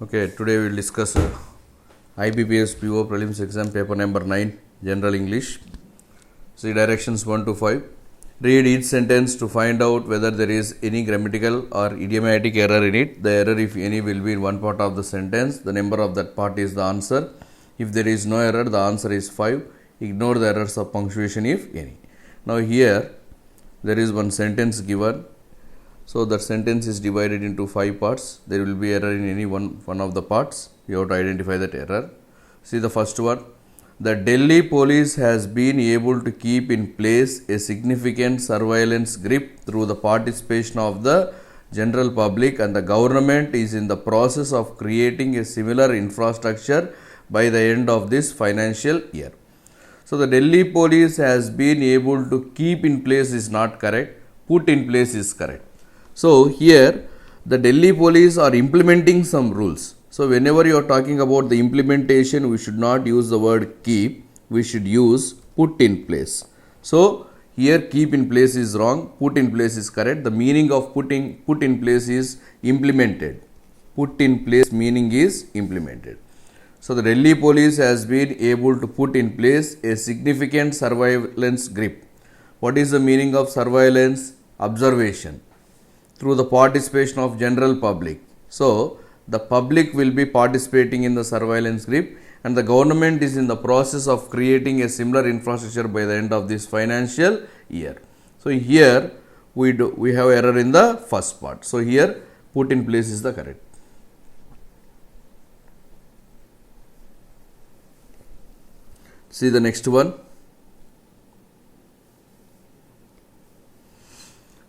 Okay, today we will discuss IBPS PO Prelims Exam paper number 9, General English. See directions 1 to 5. Read each sentence to find out whether there is any grammatical or idiomatic error in it. The error, if any, will be in one part of the sentence. The number of that part is the answer. If there is no error, the answer is 5. Ignore the errors of punctuation if any. Now here, there is one sentence given. So that sentence is divided into 5 parts. There will be error in any one of the parts. You have to identify that error. See the first one. The Delhi police has been able to keep in place a significant surveillance grip through the participation of the general public, and the government is in the process of creating a similar infrastructure by the end of this financial year. So the Delhi police has been able to keep in place is not correct. Put in place is correct. So here the Delhi police are implementing some rules. So whenever you are talking about the implementation, we should not use the word keep, we should use put in place. So here keep in place is wrong, put in place is correct. The meaning of put in place is implemented. Put in place meaning is implemented. So the Delhi police has been able to put in place a significant surveillance grip. What is the meaning of surveillance? Observation. Through the participation of general public. So the public will be participating in the surveillance grip, and the government is in the process of creating a similar infrastructure by the end of this financial year. So here we have error in the first part. So here put in place is the correct. See the next one.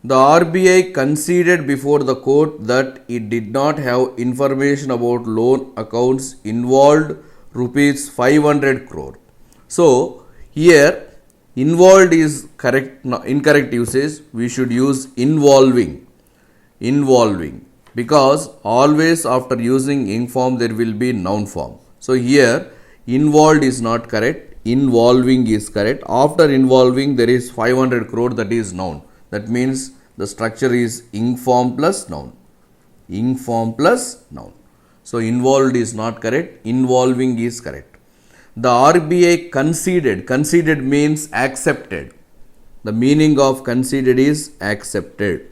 The RBI conceded before the court that it did not have information about loan accounts involved rupees 500 crore. So here involved is correct, incorrect usage. We should use involving, because always after using ing form there will be noun form. So here involved is not correct, involving is correct. After involving there is 500 crore, that is noun. That means the structure is ing form plus noun. Ing form plus noun. So involved is not correct, involving is correct. The RBI conceded. Conceded means accepted. The meaning of conceded is accepted.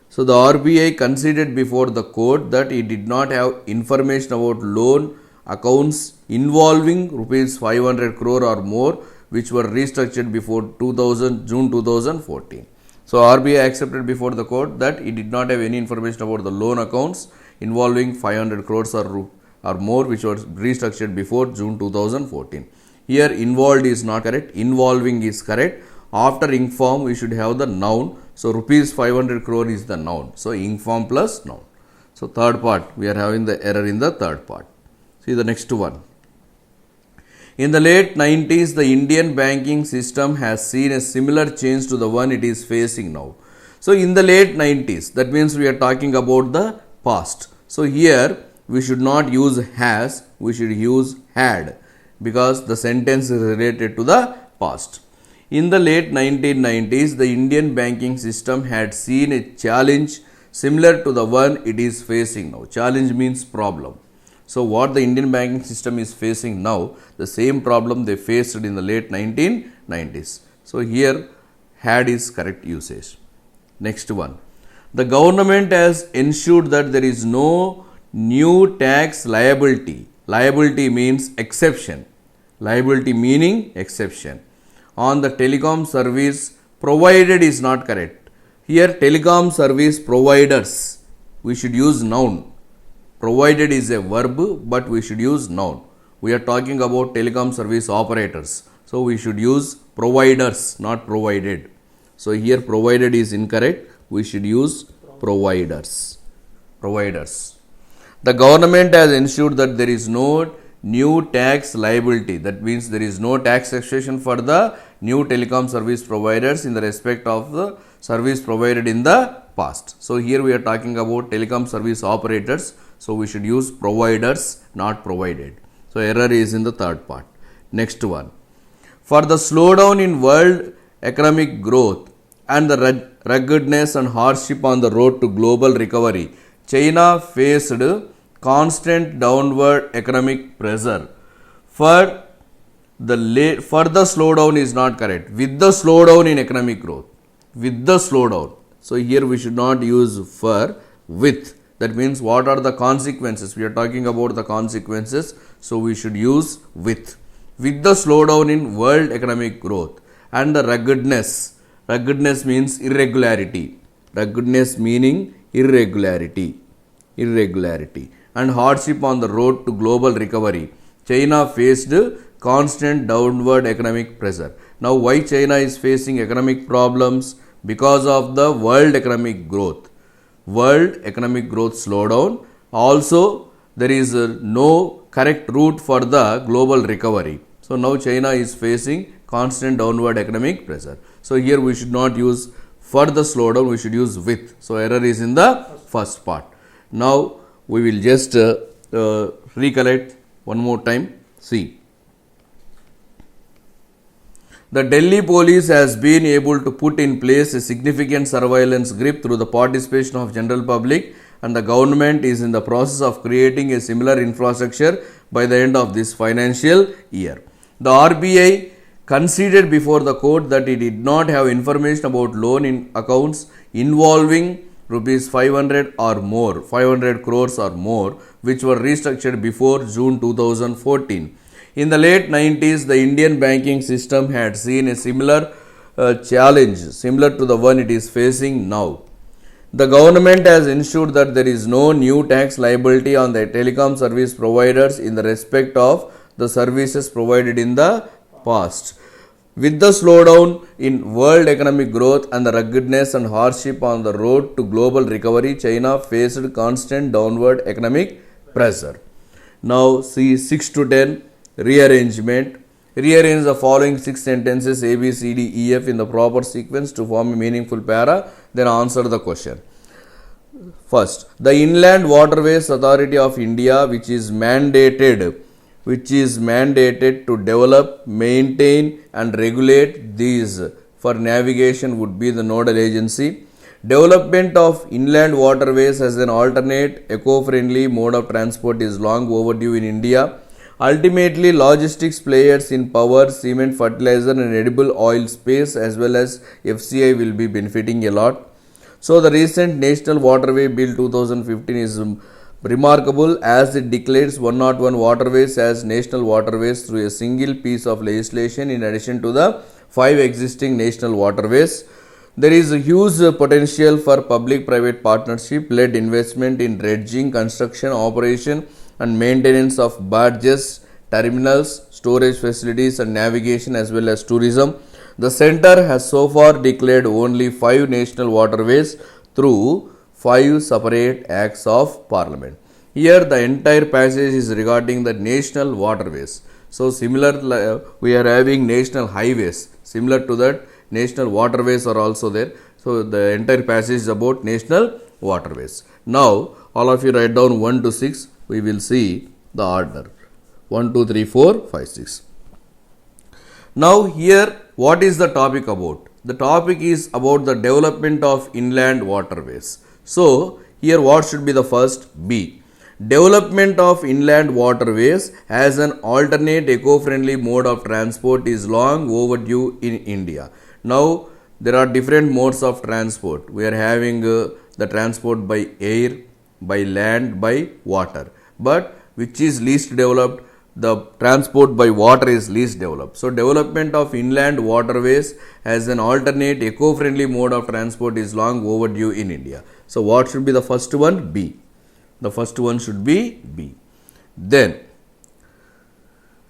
So the RBI conceded before the court that it did not have information about loan accounts involving rupees 500 crore or more, which were restructured before June 2014. So RBI accepted before the court that it did not have any information about the loan accounts involving 500 crores or more, which was restructured before June 2014. Here involved is not correct, involving is correct. After ing form we should have the noun. So rupees 500 crore is the noun. So ing form plus noun. So third part, we are having the error in the third part. See the next one. In the late 90s, the Indian banking system has seen a similar change to the one it is facing now. So in the late 90s, that means we are talking about the past. So here we should not use has, we should use had, because the sentence is related to the past. In the late 1990s, the Indian banking system had seen a challenge similar to the one it is facing now. Challenge means problem. So what the Indian banking system is facing now, the same problem they faced in the late 1990s. So here had is correct usage. Next one. The government has ensured that there is no new tax liability. Liability means exception. Liability meaning exception. On the telecom service provided is not correct. Here telecom service providers. We should use noun. Provided is a verb, but we should use noun. We are talking about telecom service operators. So we should use providers, not provided. So here provided is incorrect. We should use providers. Providers. The government has ensured that there is no new tax liability. That means there is no tax taxation for the new telecom service providers in the respect of the service provided in the past. So here we are talking about telecom service operators. So we should use providers, not provided. So error is in the third part. Next one. For the slowdown in world economic growth and the ruggedness and hardship on the road to global recovery, China faced constant downward economic pressure. For the slowdown is not correct. With the slowdown in economic growth. With the slowdown. So here we should not use for, with. That means what are the consequences? We are talking about the consequences. So we should use with. With the slowdown in world economic growth and the ruggedness. Ruggedness means irregularity. Ruggedness meaning irregularity. Irregularity. And hardship on the road to global recovery. China faced constant downward economic pressure. Now why China is facing economic problems? Because of the world economic growth. World economic growth slowdown. Also there is no correct route for the global recovery. So now China is facing constant downward economic pressure. So here we should not use for the slowdown, we should use with. So error is in the first part. Now we will just recollect one more time. See. The Delhi police has been able to put in place a significant surveillance grip through the participation of general public, and the government is in the process of creating a similar infrastructure by the end of this financial year. The RBI conceded before the court that it did not have information about loan accounts involving rupees 500 crores or more, which were restructured before June 2014. In the late 90s, the Indian banking system had seen a similar challenge, similar to the one it is facing now. The government has ensured that there is no new tax liability on the telecom service providers in the respect of the services provided in the past. With the slowdown in world economic growth and the ruggedness and hardship on the road to global recovery, China faced constant downward economic pressure. Now see 6 to 10. Rearrangement. Rearrange the following 6 sentences A, B, C, D, E, F in the proper sequence to form a meaningful para. Then answer the question. First, the Inland Waterways Authority of India, which is mandated to develop, maintain and regulate these for navigation, would be the nodal agency. Development of inland waterways as an alternate eco-friendly mode of transport is long overdue in India. Ultimately, logistics players in power, cement, fertilizer and edible oil space as well as FCI will be benefiting a lot. So, the recent National Waterway Bill 2015 is remarkable as it declares 101 waterways as national waterways through a single piece of legislation in addition to the 5 existing national waterways. There is a huge potential for public-private partnership-led investment in dredging, construction, operation and maintenance of barges, terminals, storage facilities and navigation as well as tourism. The centre has so far declared only 5 national waterways through 5 separate acts of parliament. Here the entire passage is regarding the national waterways. So similar, we are having national highways. Similar to that, national waterways are also there. So the entire passage is about national waterways. Now all of you write down 1 to 6. We will see the order 1, 2, 3, 4, 5, 6. Now here what is the topic about? The topic is about the development of inland waterways. So here what should be the first? B. Development of inland waterways as an alternate eco-friendly mode of transport is long overdue in India. Now there are different modes of transport. We are having the transport by air, by land, by water. But which is least developed? The transport by water is least developed. So development of inland waterways as an alternate eco-friendly mode of transport is long overdue in India. So what should be the first one? B. The first one should be B. Then,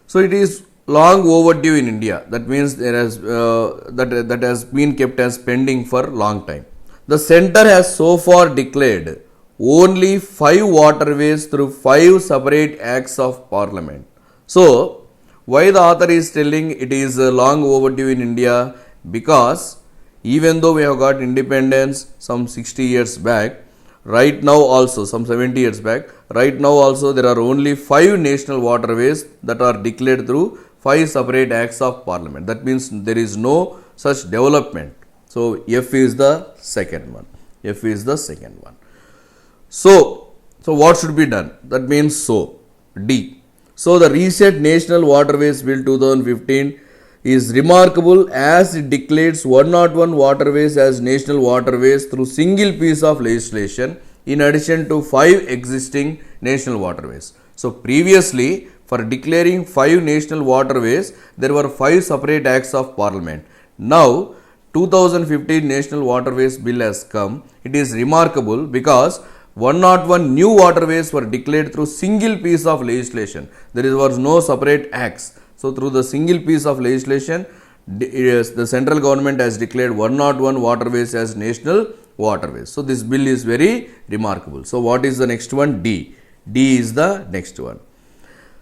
so it is long overdue in India. That means there has that has been kept as pending for long time. The centre has so far declared only 5 waterways through 5 separate acts of parliament. So, why the author is telling it is long overdue in India? Because even though we have got independence some 60 years back, right now also some 70 years back, right now also there are only 5 national waterways that are declared through 5 separate acts of parliament. That means there is no such development. So, F is the second one. F is the second one. So, So what should be done? That means so. D. So the reset National Waterways Bill 2015 is remarkable as it declares 101 waterways as national waterways through single piece of legislation in addition to 5 existing national waterways. So previously, for declaring 5 national waterways, there were 5 separate acts of parliament. Now 2015 National Waterways Bill has come. It is remarkable because 101 new waterways were declared through single piece of legislation. There was no separate acts. So through the single piece of legislation, the central government has declared 101 waterways as national waterways. So this bill is very remarkable. So what is the next one? D. D is the next one.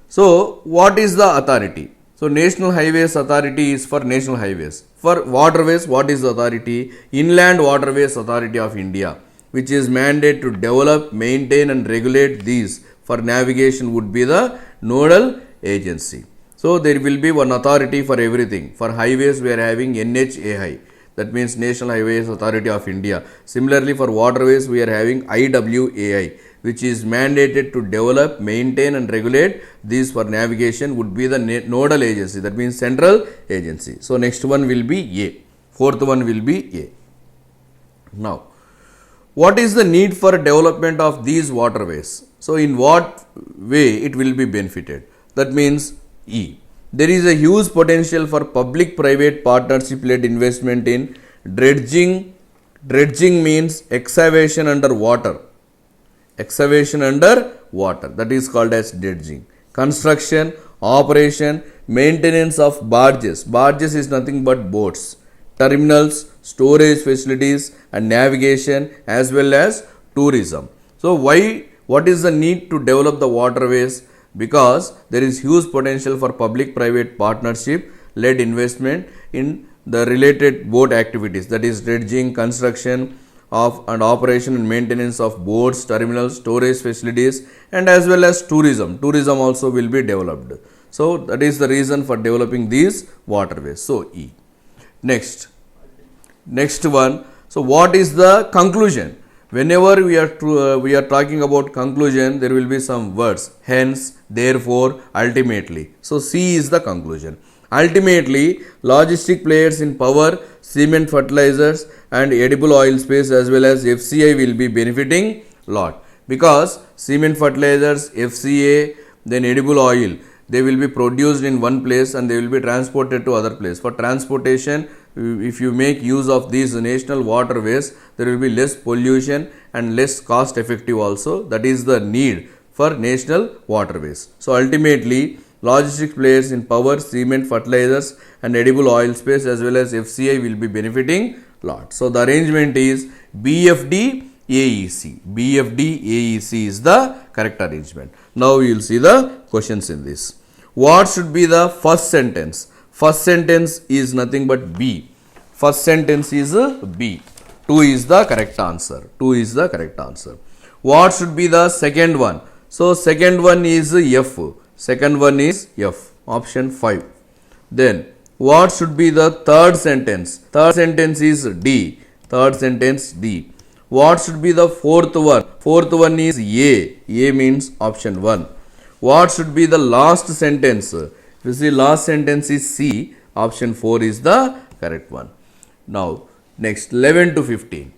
So what is the authority? So National Highways Authority is for national highways. For waterways, what is the authority? Inland Waterways Authority of India, which is mandated to develop, maintain and regulate these for navigation, would be the nodal agency. So there will be one authority for everything. For highways, we are having NHAI. That means National Highways Authority of India. Similarly, for waterways, we are having IWAI, which is mandated to develop, maintain and regulate these for navigation, would be the nodal agency. That means central agency. So next one will be A. Fourth one will be A. Now, what is the need for development of these waterways? So in what way it will be benefited? That means E. There is a huge potential for public-private partnership-led investment in dredging. Dredging means excavation under water. Excavation under water. That is called as dredging. Construction, operation, maintenance of barges. Barges is nothing but boats. Terminals, storage facilities and navigation, as well as tourism. So what is the need to develop the waterways? Because there is huge potential for public-private partnership led investment in the related boat activities, that is dredging, construction of and operation and maintenance of boats, terminals, storage facilities and as well as tourism. Tourism also will be developed. So that is the reason for developing these waterways. So E. Next one. So what is the conclusion? Whenever we are talking about conclusion, there will be some words. Hence, therefore, ultimately. So C is the conclusion. Ultimately, logistic players in power, cement, fertilizers and edible oil space as well as FCI will be benefiting lot, because cement, fertilizers, FCA, then edible oil, they will be produced in one place and they will be transported to other place. For transportation, if you make use of these national waterways, there will be less pollution and less cost effective also. That is the need for national waterways. So ultimately, logistic players in power, cement, fertilizers and edible oil space as well as FCI will be benefiting lot. So the arrangement is BFD AEC. BFD AEC is the correct arrangement. Now we will see the questions in this. What should be the first sentence? First sentence is nothing but B. First sentence is B. 2 is the correct answer. 2 is the correct answer. What should be the second one? So second one is F. Second one is F. Option 5. Then what should be the third sentence? Third sentence is D. Third sentence D. What should be the fourth one? Fourth one is A. A means option 1. What should be the last sentence? You see, last sentence is C. Option 4 is the correct one. Now, next 11 to 15.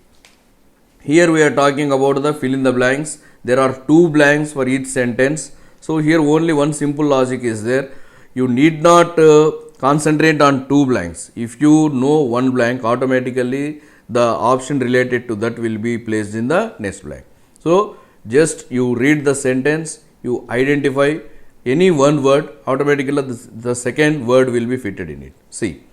Here we are talking about the fill in the blanks. There are 2 blanks for each sentence. So here only one simple logic is there. You need not concentrate on 2 blanks. If you know 1 blank, automatically the option related to that will be placed in the next blank. So just you read the sentence, you identify any one word, automatically the second word will be fitted in it. See,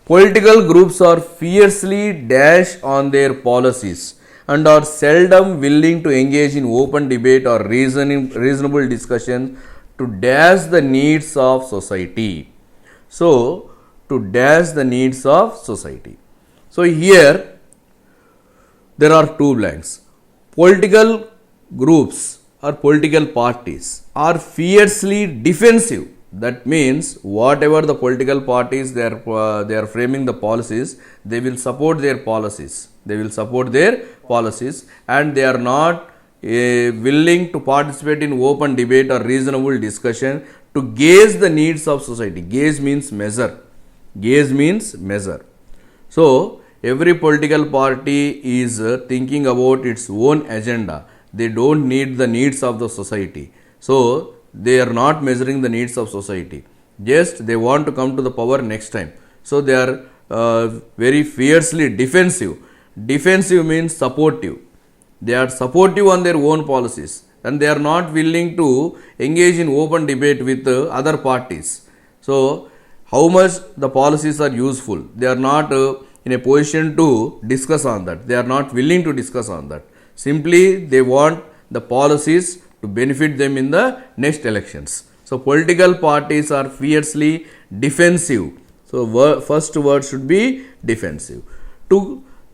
political groups are fiercely dash on their policies and are seldom willing to engage in open debate or reasonable discussion to dash the needs of society. So, to dash the needs of society. So, here there are 2 blanks. Political groups or political parties are fiercely defensive. That means whatever the political parties they are framing the policies, they will support their policies. They will support their policies and they are not willing to participate in open debate or reasonable discussion to gauge the needs of society. Gauge means measure. Gauge means measure. So, every political party is thinking about its own agenda. They don't need the needs of the society. So, they are not measuring the needs of society. Just they want to come to the power next time. So, they are very fiercely defensive. Defensive means supportive. They are supportive on their own policies and they are not willing to engage in open debate with other parties. So, how much the policies are useful, they are not in a position to discuss on that. They are not willing to discuss on that. Simply, they want the policies to benefit them in the next elections. So, political parties are fiercely defensive. So, first word should be defensive.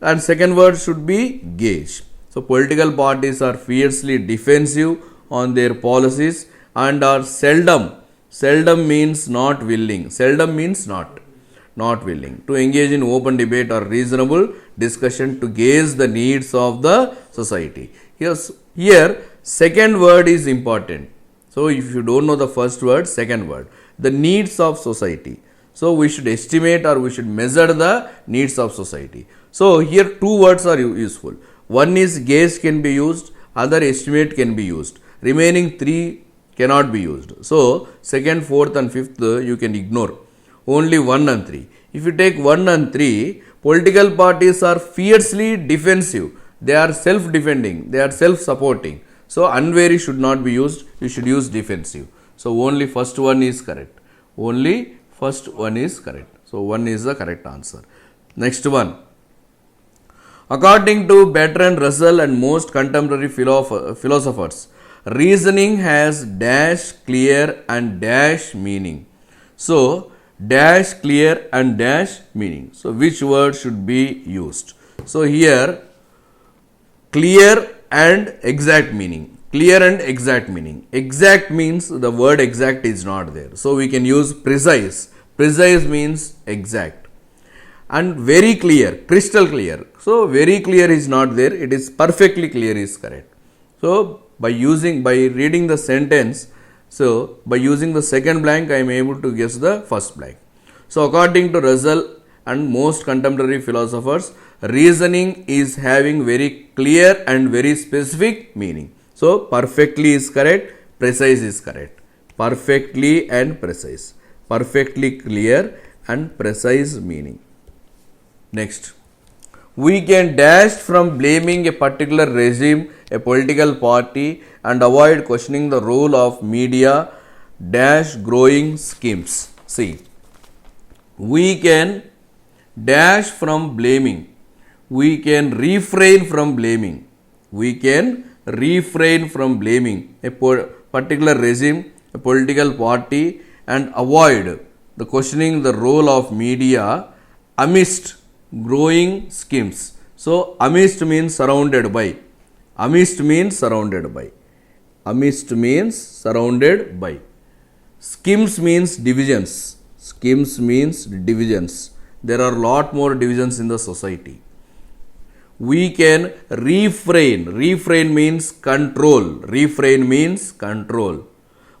And second word should be gauge. So, political parties are fiercely defensive on their policies and are seldom means not willing, seldom means not willing to engage in open debate or reasonable discussion to gauge the needs of the society. Yes, here second word is important. So, if you don't know the first word, second word, the needs of society. So, we should estimate or we should measure the needs of society. So, here two words are useful. One is gauge can be used, other estimate can be used. Remaining three cannot be used. So, second, fourth and fifth you can ignore. Only 1 and 3. If you take 1 and 3, political parties are fiercely defensive. They are self-defending. They are self-supporting. So, unwary should not be used. You should use defensive. So, only first one is correct. Only first one is correct. So, 1 is the correct answer. Next one. According to Bertrand Russell and most contemporary philosophers, reasoning has dash, clear and dash meaning. So, dash, clear and dash meaning. So, which word should be used? So, here clear and exact meaning. Clear and exact meaning. Exact means the word exact is not there. So, we can use precise. Precise means exact. And very clear, crystal clear. So, very clear is not there. It is perfectly clear is correct. So, by reading the sentence, so by using the second blank, I am able to guess the first blank. So, according to Russell and most contemporary philosophers, reasoning is having very clear and very specific meaning. So, perfectly is correct, precise is correct. Perfectly and precise. Perfectly clear and precise meaning. Next. We can dash from blaming a particular regime, a political party and avoid questioning the role of media dash growing schemes. See, we can dash from blaming. We can refrain from blaming. We can refrain from blaming a particular regime, a political party and avoid the questioning the role of media amidst growing schemes. So, amidst means surrounded by. Amidst means surrounded by. Amidst means surrounded by. Schemes means divisions. Schemes means divisions. There are lot more divisions in the society. We can refrain. Refrain means control. Refrain means control.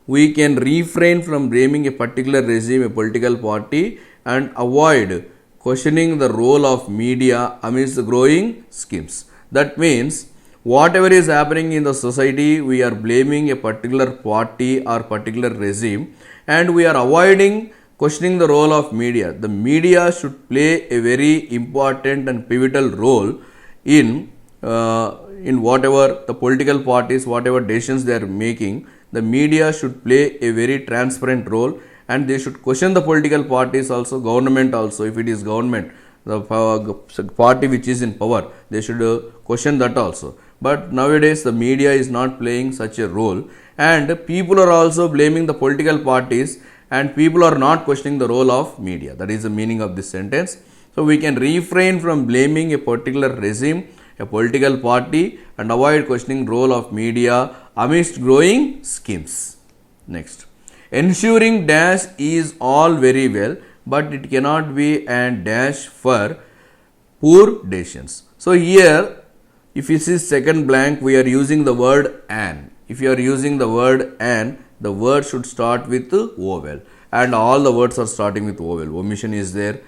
We can refrain from blaming a particular regime, a political party and avoid questioning the role of media amidst the growing schemes. That means whatever is happening in the society, we are blaming a particular party or particular regime and we are avoiding questioning the role of media. The media should play a very important and pivotal role in whatever the political parties, whatever decisions they are making. The media should play a very transparent role and they should question the political parties also, government also. If it is government, the party which is in power, they should question that also. But nowadays the media is not playing such a role and people are also blaming the political parties and people are not questioning the role of media. That is the meaning of this sentence. So, we can refrain from blaming a particular regime, a political party and avoid questioning role of media amidst growing schemes. Next. Ensuring dash is all very well, but it cannot be a dash for poor decisions. So, here If you see second blank, we are using the word an. If you are using the word an, the word should start with vowel, and all the words are starting with vowel. Omission is there,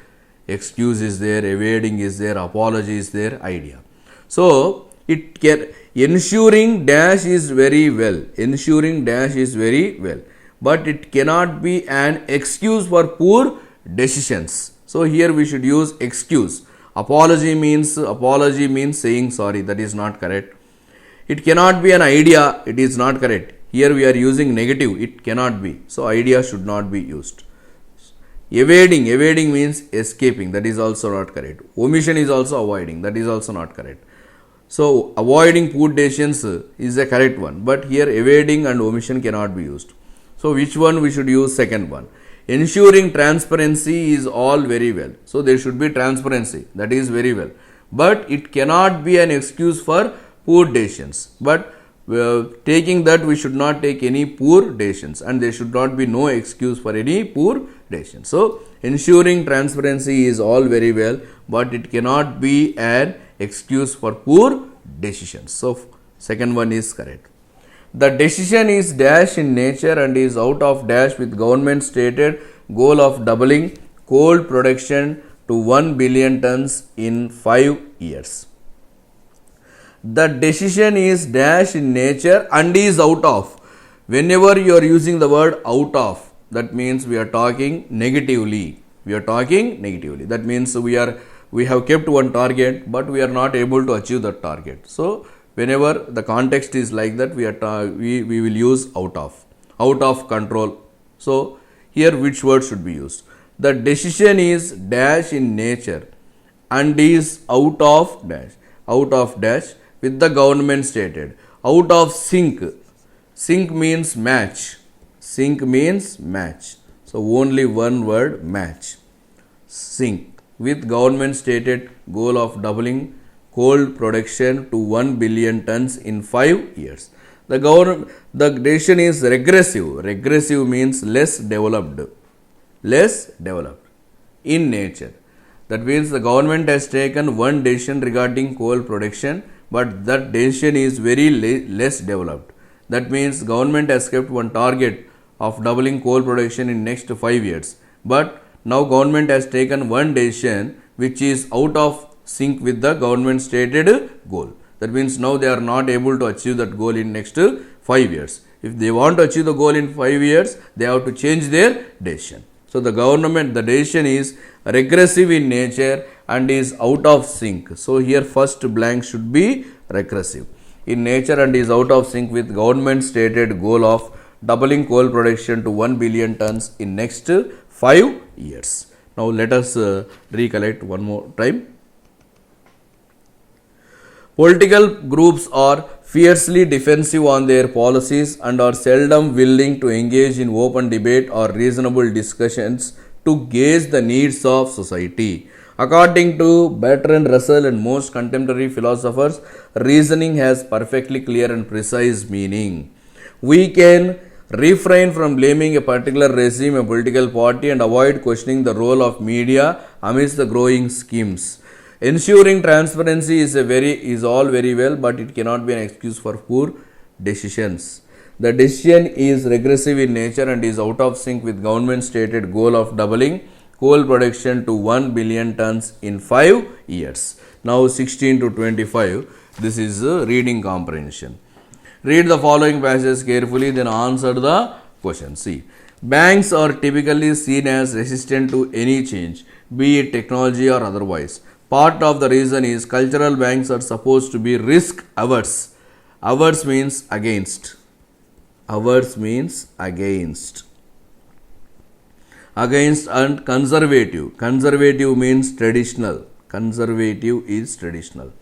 excuse is there, evading is there, apology is there, idea. So it can ensuring dash is very well. Ensuring dash is very well, but it cannot be an excuse for poor decisions. So here we should use excuse. Apology means saying sorry. That is not correct. It cannot be an idea. It is not correct. Here we are using negative. It cannot be. So idea should not be used. Evading means escaping. That is also not correct. Omission is also avoiding. That is also not correct. So avoiding poor decisions is a correct one. But here evading and omission cannot be used. So which one we should use? Second one. Ensuring transparency is all very well. So there should be transparency. That is very well. But it cannot be an excuse for poor decisions. But taking that, we should not take any poor decisions, and there should not be no excuse for any poor decisions. So ensuring transparency is all very well, but it cannot be an excuse for poor decisions. So second one is correct. The decision is dash in nature and is out of dash with government stated goal of doubling coal production to 1 billion tons in 5 years. The decision is dash in nature and is out of. Whenever you are using the word out of, that means we are talking negatively. That means we have kept one target, but we are not able to achieve that target. So whenever the context is like that, we will use out of control. So here which word should be used? The decision is dash in nature and is out of dash with the government stated. Out of sync. Sync means match. So only one word, match. Sync with government stated goal of doubling coal production to 1 billion tons in 5 years. The decision is regressive. Regressive means less developed in nature. That means the government has taken one decision regarding coal production, but that decision is very less developed. That means government has kept one target of doubling coal production in next 5 years, but now government has taken one decision which is out of sync with the government stated goal. That means now they are not able to achieve that goal in next 5 years. If they want to achieve the goal in 5 years, they have to change their decision. So the decision is regressive in nature and is out of sync. So here first blank should be regressive in nature and is out of sync with government stated goal of doubling coal production to 1 billion tons in next 5 years. Now let us recollect one more time. Political groups are fiercely defensive on their policies and are seldom willing to engage in open debate or reasonable discussions to gauge the needs of society. According to Bertrand Russell and most contemporary philosophers, reasoning has perfectly clear and precise meaning. We can refrain from blaming a particular regime, a political party, and avoid questioning the role of media amidst the growing schemes. Ensuring transparency is all very well, but it cannot be an excuse for poor decisions. The decision is regressive in nature and is out of sync with government stated goal of doubling coal production to 1 billion tons in 5 years. Now 16 to 25, this is reading comprehension. Read the following passages carefully, then answer the question. See, banks are typically seen as resistant to any change, be it technology or otherwise. Part of the reason is cultural banks are supposed to be risk averse. Averse means against. Against and conservative. Conservative means traditional. Conservative is traditional.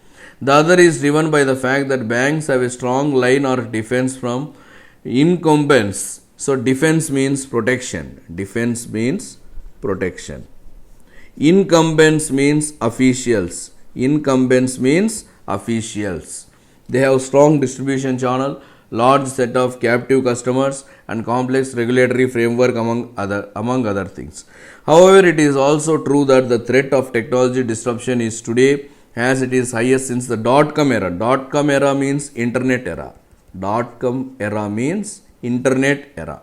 The other is driven by the fact that banks have a strong line or defense from incumbents. So defense means protection. Incumbents means officials. They have strong distribution channel, large set of captive customers, and complex regulatory framework among other things. However, it is also true that the threat of technology disruption is today as it is highest since the dot-com era. Dot-com era means internet era. Dot-com era means internet era.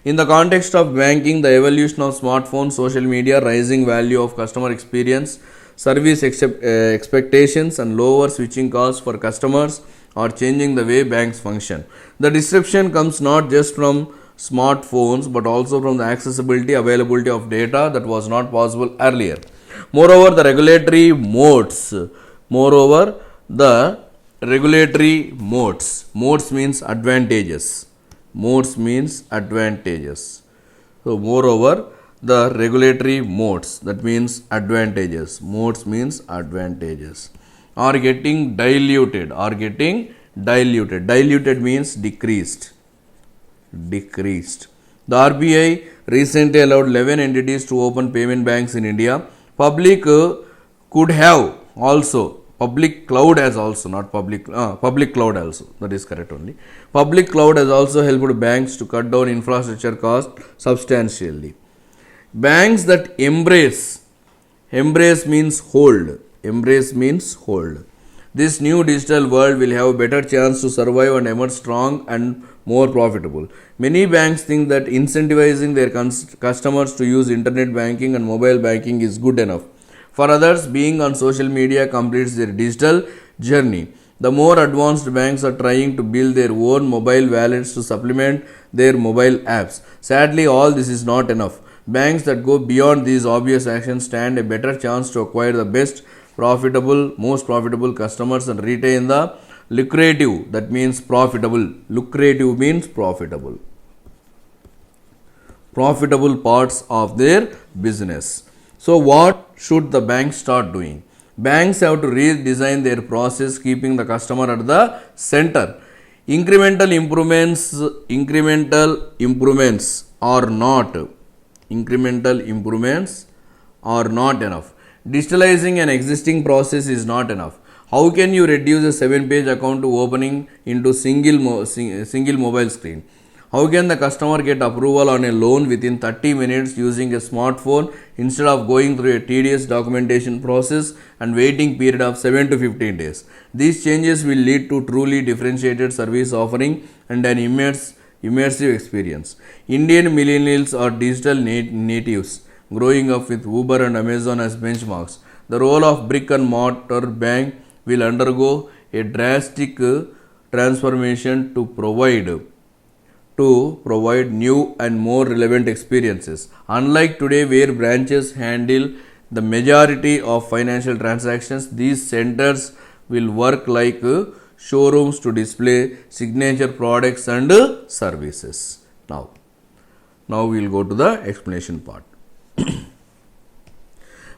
In the context of banking, the evolution of smartphones, social media, rising value of customer experience, service expectations, and lower switching costs for customers are changing the way banks function. The disruption comes not just from smartphones but also from the accessibility, availability of data that was not possible earlier. Moreover, the regulatory modes. Modes means advantages. Modes means advantages. So, moreover, the regulatory modes, that means advantages. Modes means advantages, are getting diluted. Diluted means decreased. The RBI recently allowed 11 entities to open payment banks in India. Public could have also. Public cloud has also, not public cloud also, that is correct only. Public cloud has also helped banks to cut down infrastructure cost substantially. Banks that embrace means hold. This new digital world will have a better chance to survive and emerge strong and more profitable. Many banks think that incentivizing their customers to use internet banking and mobile banking is good enough. For others, being on social media completes their digital journey. The more advanced banks are trying to build their own mobile wallets to supplement their mobile apps. Sadly, all this is not enough. Banks that go beyond these obvious actions stand a better chance to acquire the most profitable customers and retain the lucrative, that means profitable. Lucrative means profitable. Profitable parts of their business. So, what should the banks start doing? Banks have to redesign their process, keeping the customer at the center. Incremental improvements are not enough. Digitalizing an existing process is not enough. How can you reduce a 7-page account to opening into single mobile screen? How can the customer get approval on a loan within 30 minutes using a smartphone instead of going through a tedious documentation process and waiting period of 7 to 15 days? These changes will lead to truly differentiated service offering and an immersive experience. Indian millennials are digital natives, growing up with Uber and Amazon as benchmarks. The role of brick and mortar bank will undergo a drastic transformation to provide new and more relevant experiences. Unlike today, where branches handle the majority of financial transactions, these centers will work like showrooms to display signature products and services. Now we will go to the explanation part.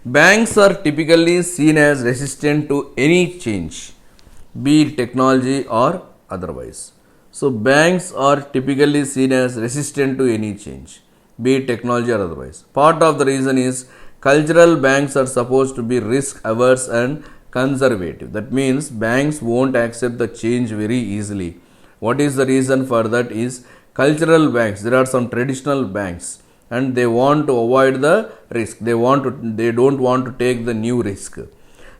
Banks are typically seen as resistant to any change, be it technology or otherwise. So, banks are typically seen as resistant to any change, be it technology or otherwise. Part of the reason is cultural banks are supposed to be risk averse and conservative. That means banks won't accept the change very easily. What is the reason for that is cultural banks. There are some traditional banks and they want to avoid the risk. They don't want to take the new risk.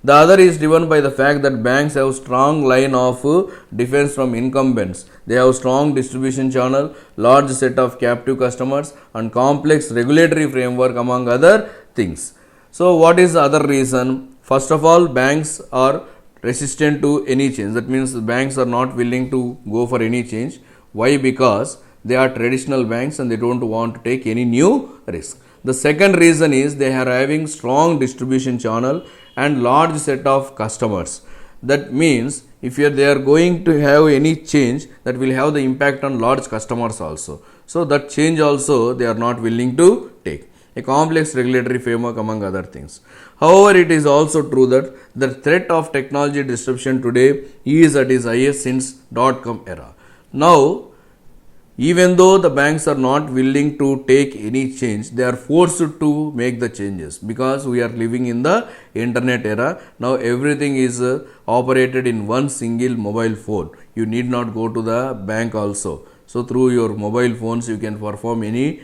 The other is driven by the fact that banks have strong line of defense from incumbents. They have strong distribution channel, large set of captive customers and complex regulatory framework among other things. So, what is the other reason? First of all, banks are resistant to any change. That means the banks are not willing to go for any change. Why? Because they are traditional banks and they don't want to take any new risk. The second reason is they are having strong distribution channel and large set of customers. That means if they are going to have any change, that will have the impact on large customers also. So that change also they are not willing to take. A complex regulatory framework among other things. However, it is also true that the threat of technology disruption today is at its highest since dot-com era. Now, even though the banks are not willing to take any change, they are forced to make the changes because we are living in the internet era. Now everything is operated in one single mobile phone. You need not go to the bank also. So through your mobile phones you can perform any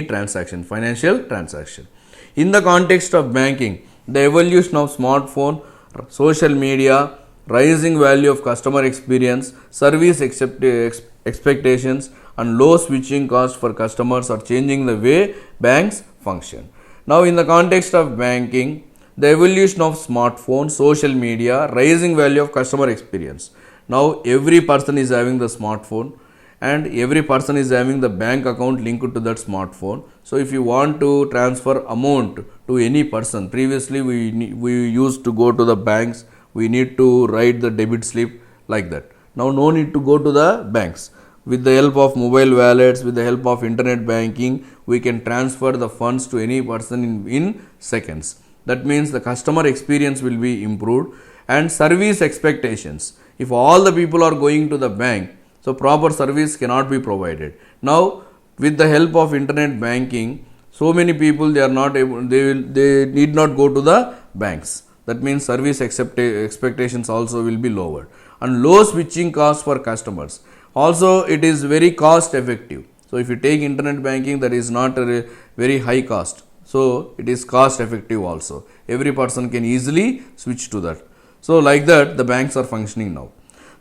transaction, financial transaction. In the context of banking, the evolution of smartphone social media, rising value of customer experience, service expectations, and low switching cost for customers are changing the way banks function. Now, in the context of banking, the evolution of smartphone, social media, rising value of customer experience. Now, every person is having the smartphone and every person is having the bank account linked to that smartphone. So, if you want to transfer amount to any person, previously we used to go to the banks, we need to write the debit slip like that. Now, no need to go to the banks. With the help of mobile wallets, with the help of internet banking, we can transfer the funds to any person in seconds. That means the customer experience will be improved and service expectations. If all the people are going to the bank, so proper service cannot be provided. Now, with the help of internet banking, so many people they are not able, they need not go to the banks. That means service expectations also will be lowered and low switching costs for customers. Also, it is very cost effective. So, if you take internet banking, that is not a very high cost. So, it is cost effective also. Every person can easily switch to that. So, like that, the banks are functioning now.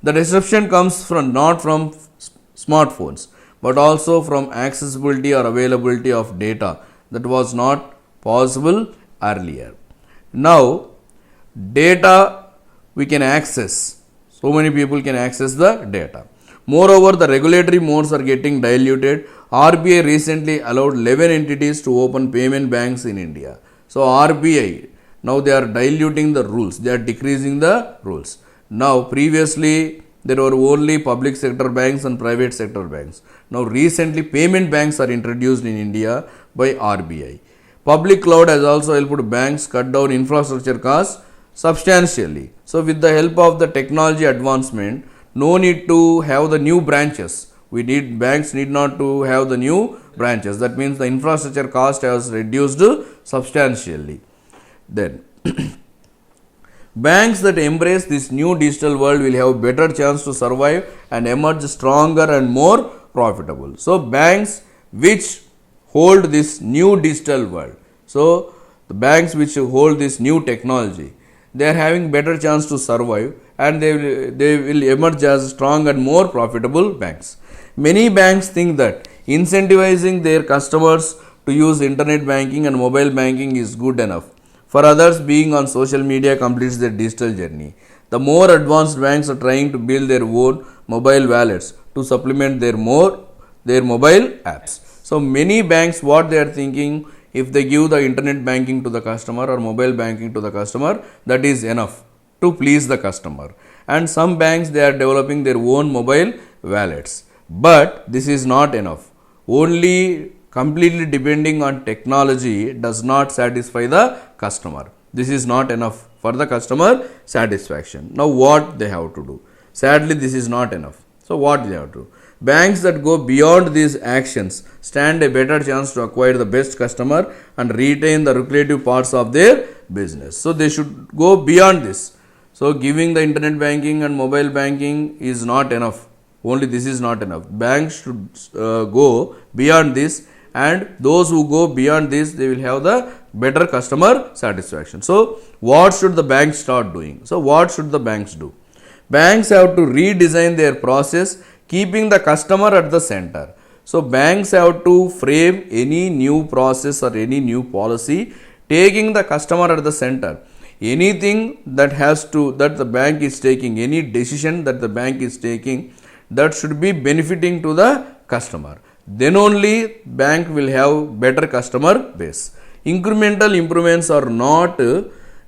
The disruption comes not from smartphones, but also from accessibility or availability of data that was not possible earlier. Now, data we can access. So many people can access the data. Moreover, the regulatory modes are getting diluted. RBI recently allowed 11 entities to open payment banks in India. So, RBI, now they are diluting the rules, they are decreasing the rules. Now, previously there were only public sector banks and private sector banks. Now, recently payment banks are introduced in India by RBI. Public cloud has also helped banks cut down infrastructure costs substantially. So, with the help of the technology advancement, no need to have the new branches. Banks need not to have the new branches. That means the infrastructure cost has reduced substantially. Then, banks that embrace this new digital world will have better chance to survive and emerge stronger and more profitable. So, banks which hold this new digital world. So, the banks which hold this new technology, they are having better chance to survive and they will emerge as strong and more profitable banks. Many banks think that incentivizing their customers to use internet banking and mobile banking is good enough. For others, being on social media completes their digital journey. The more advanced banks are trying to build their own mobile wallets to supplement their mobile apps. So many banks, what they are thinking, if they give the internet banking to the customer or mobile banking to the customer, that is enough to please the customer. And some banks, they are developing their own mobile wallets. But this is not enough. Only completely depending on technology does not satisfy the customer. This is not enough for the customer satisfaction. Now what they have to do? Sadly, this is not enough. So what they have to do? Banks that go beyond these actions stand a better chance to acquire the best customer and retain the lucrative parts of their business. So they should go beyond this. So giving the internet banking and mobile banking is not enough. Only this is not enough. Banks should go beyond this, and those who go beyond this, they will have the better customer satisfaction. So what should the banks start doing? So what should the banks do? Banks have to redesign their process, keeping the customer at the center. So banks have to frame any new process or any new policy, taking the customer at the center. Anything that the bank is taking, any decision that the bank is taking, that should be benefiting to the customer. Then only bank will have better customer base. Incremental improvements are not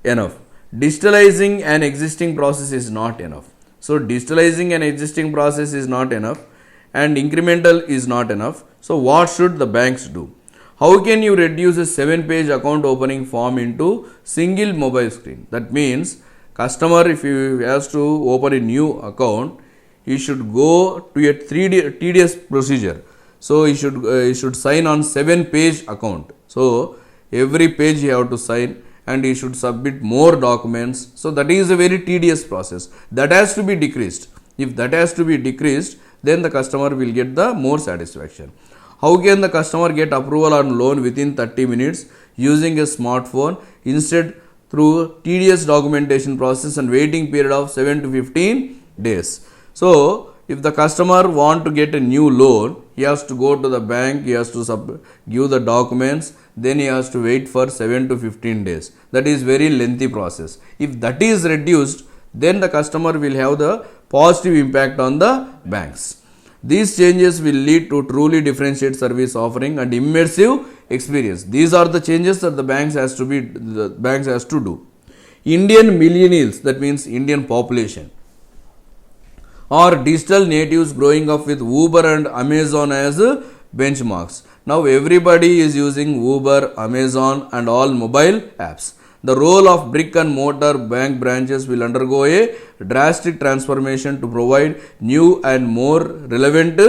enough. Digitalizing an existing process is not enough. So digitalizing an existing process is not enough and incremental is not enough. So what should the banks do? How can you reduce a 7-page account opening form into single mobile screen? That means customer, if he has to open a new account, he should go to a tedious procedure. So he should sign on 7-page account. So every page he have to sign and he should submit more documents. So that is a very tedious process. That has to be decreased. If that has to be decreased, then the customer will get the more satisfaction. How can the customer get approval on loan within 30 minutes using a smartphone? Instead, through tedious documentation process and waiting period of 7 to 15 days. So, if the customer want to get a new loan, he has to go to the bank, he has to give the documents, then he has to wait for 7 to 15 days. That is very lengthy process. If that is reduced, then the customer will have the positive impact on the banks. These changes will lead to truly differentiated service offering and immersive experience. These are the changes that the banks has to do. Indian millennials, that means Indian population, or digital natives growing up with Uber and Amazon as benchmarks. Now everybody is using Uber, Amazon and all mobile apps. The role of brick and mortar bank branches will undergo a drastic transformation to provide new and more relevant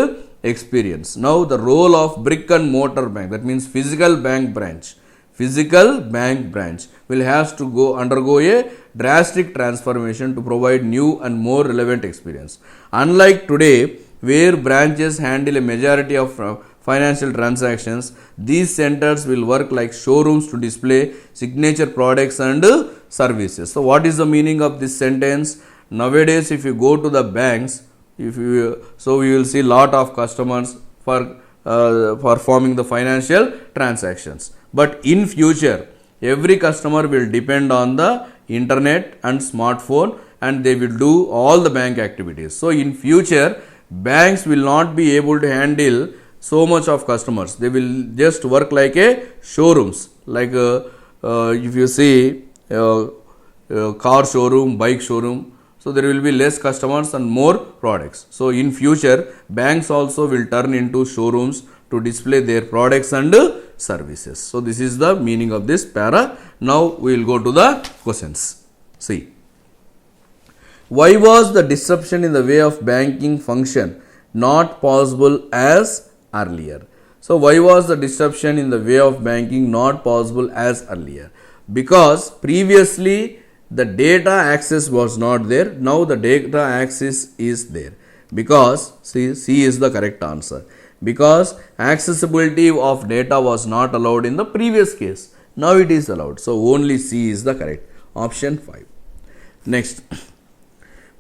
experience. Now the role of brick and mortar bank, that means physical bank branch will have to undergo a drastic transformation to provide new and more relevant experience. Unlike today, where branches handle a majority of financial transactions, these centers will work like showrooms to display signature products and services. So what is the meaning of this sentence? Nowadays, if you go to the banks, we will see lot of customers for performing the financial transactions. But in future, every customer will depend on the internet and smartphone, and they will do all the bank activities. So in future, banks will not be able to handle so much of customers. They will just work like a showrooms. Like if you see car showroom, bike showroom, so there will be less customers and more products. So in future, banks also will turn into showrooms to display their products and services. So this is the meaning of this para. Now we will go to the questions. See, why was the disruption in the way of banking function not possible as earlier? So why was the disruption in the way of banking not possible as earlier? Because previously the data access was not there. Now the data access is there. Because C is the correct answer. Because accessibility of data was not allowed in the previous case. Now it is allowed. So only C is the correct. Option 5. Next.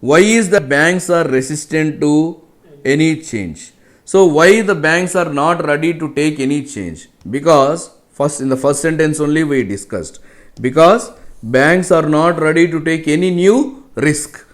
Why is the banks are resistant to any change? So why the banks are not ready to take any change? Because in the first sentence only we discussed. Because banks are not ready to take any new risk.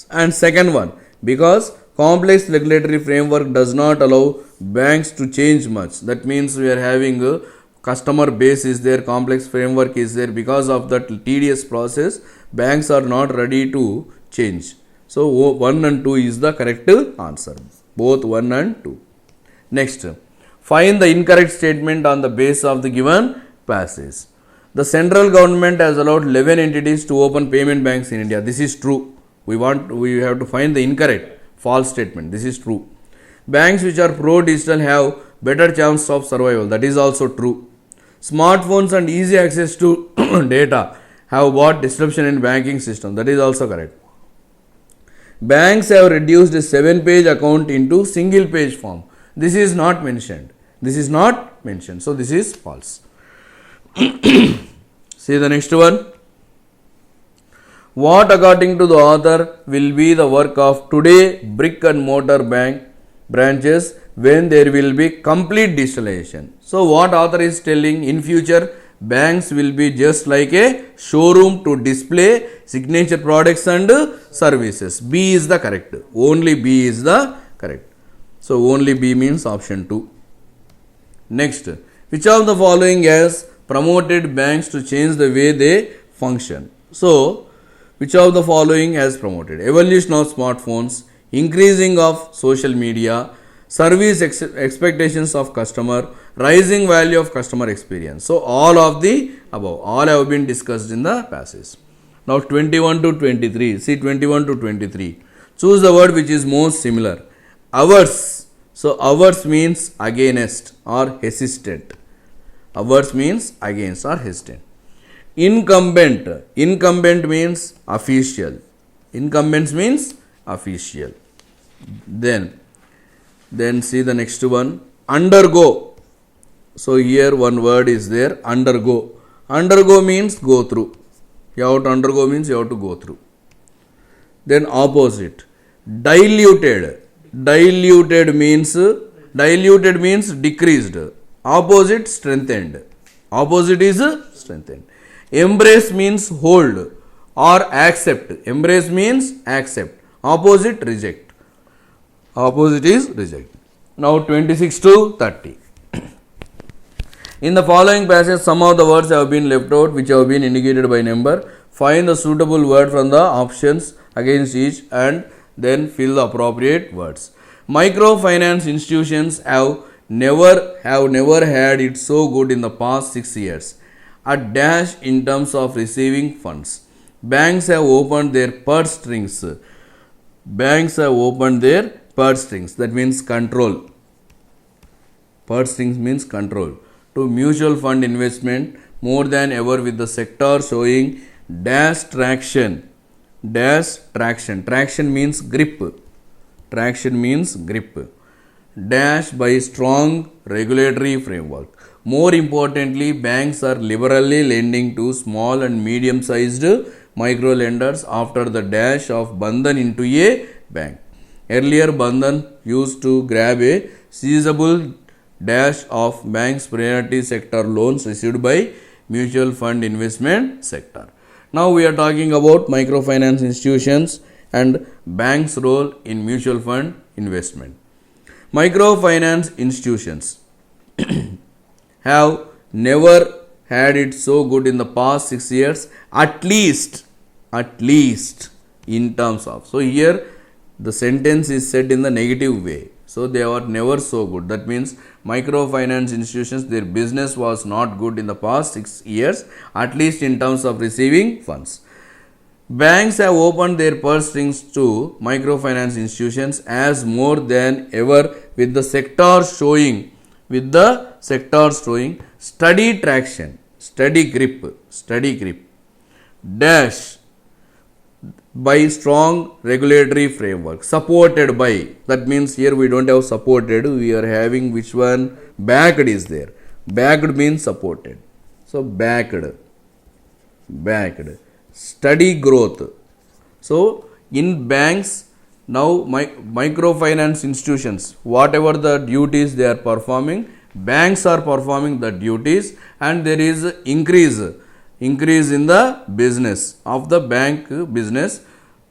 And second one, because complex regulatory framework does not allow banks to change much. That means we are having a customer base is there, complex framework is there. Because of that tedious process, banks are not ready to change. So 1 and 2 is the correct answer. Both 1 and 2. Next, find the incorrect statement on the basis of the given passage. The central government has allowed 11 entities to open payment banks in India. This is true. We have to find the incorrect, false statement. This is true. Banks which are pro-digital have better chance of survival. That is also true. Smartphones and easy access to data have brought disruption in banking system. That is also correct. Banks have reduced a 7-page account into single-page form. This is not mentioned. So this is false. See the next one. What according to the author will be the work of today brick and mortar bank branches when there will be complete digitalization? So what author is telling, in future banks will be just like a showroom to display signature products and services. B is the correct. Only B is the correct. So only B means option 2. Next, which of the following has promoted banks to change the way they function? So which of the following has promoted? Evolution of smartphones, increasing of social media, service expectations of customer, rising value of customer experience. So all of the above, all have been discussed in the passage. Now 21 to 23. See 21 to 23. Choose the word which is most similar. Averse. So averse means against or hesitant. Averse means against or hesitant. Incumbent. Incumbent means official. Incumbents means official. Then see the next one. Undergo. So here one word is there. Undergo. Undergo means go through. You have to undergo means you have to go through. Then opposite, diluted. Diluted means decreased. Opposite, strengthened. Opposite is strengthened. Embrace means hold or accept. Embrace means accept. Opposite, reject. Opposite is reject. Now 26 to 30. In the following passage, some of the words have been left out which have been indicated by number. Find the suitable word from the options against each and then fill the appropriate words. Microfinance institutions have never had it so good in the past 6 years. A dash in terms of receiving funds. Banks have opened their purse strings. Banks have opened their purse strings. That means control. Purse strings means control. To mutual fund investment more than ever with the sector showing dash traction. Dash traction. Traction means grip. Traction means grip. Dash by strong regulatory framework. More importantly, banks are liberally lending to small and medium-sized micro lenders after the dash of Bandhan into a bank. Earlier, Bandhan used to grab a seizable dash of banks' priority sector loans received by mutual fund investment sector. Now we are talking about microfinance institutions and banks' role in mutual fund investment. Microfinance institutions have never had it so good in the past 6 years, at least in terms of. So here the sentence is said in the negative way. So they were never so good. That means microfinance institutions, their business was not good in the past 6 years, at least in terms of receiving funds. Banks have opened their purse strings to microfinance institutions as more than ever with the sector showing steady traction, steady grip, dash by strong regulatory framework, supported by, that means here we don't have supported, we are having which one? Backed is there. Backed means supported. So backed. Steady growth. So in banks, now microfinance institutions, whatever the duties they are performing, banks are performing the duties and there is increase in the business of the bank business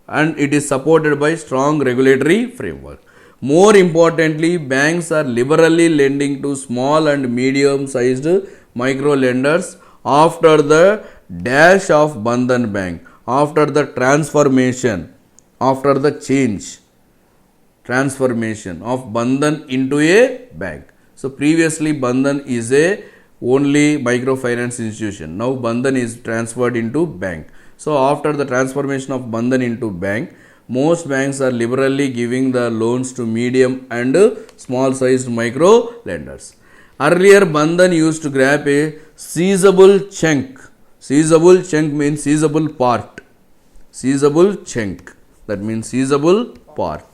and it is supported by strong regulatory framework. More importantly, banks are liberally lending to small and medium sized micro lenders after the dash of Bandhan Bank, after the transformation of Bandhan into a bank. So previously Bandhan is a only microfinance institution. Now Bandhan is transferred into bank. So after the transformation of Bandhan into bank, most banks are liberally giving the loans to medium and small sized micro lenders. Earlier Bandhan used to grab a seizable chunk. Seizable chunk means seizable part. Seizable chunk. That means seizable part.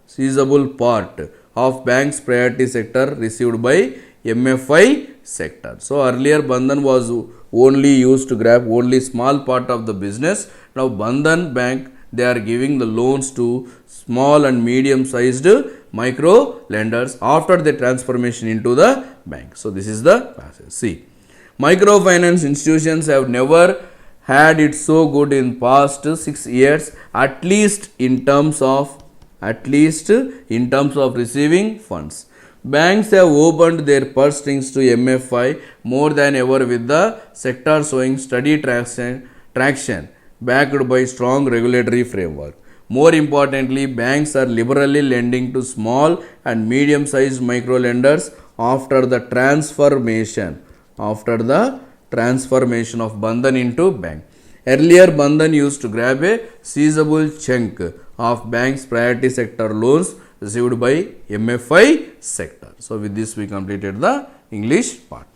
Seizable part of bank's priority sector received by MFI sector. So earlier Bandhan was only used to grab only small part of the business. Now Bandhan Bank, they are giving the loans to small and medium sized micro lenders after the transformation into the bank. So this is the passage. See, microfinance institutions have never had it so good in past 6 years, at least in terms of receiving funds. Banks have opened their purse strings to MFI more than ever with the sector showing steady traction backed by strong regulatory framework. More importantly, banks are liberally lending to small and medium sized micro lenders after the transformation of Bandhan into bank. Earlier Bandhan used to grab a seizable chunk of bank's priority sector loans received by MFI sector. So with this we completed the English part.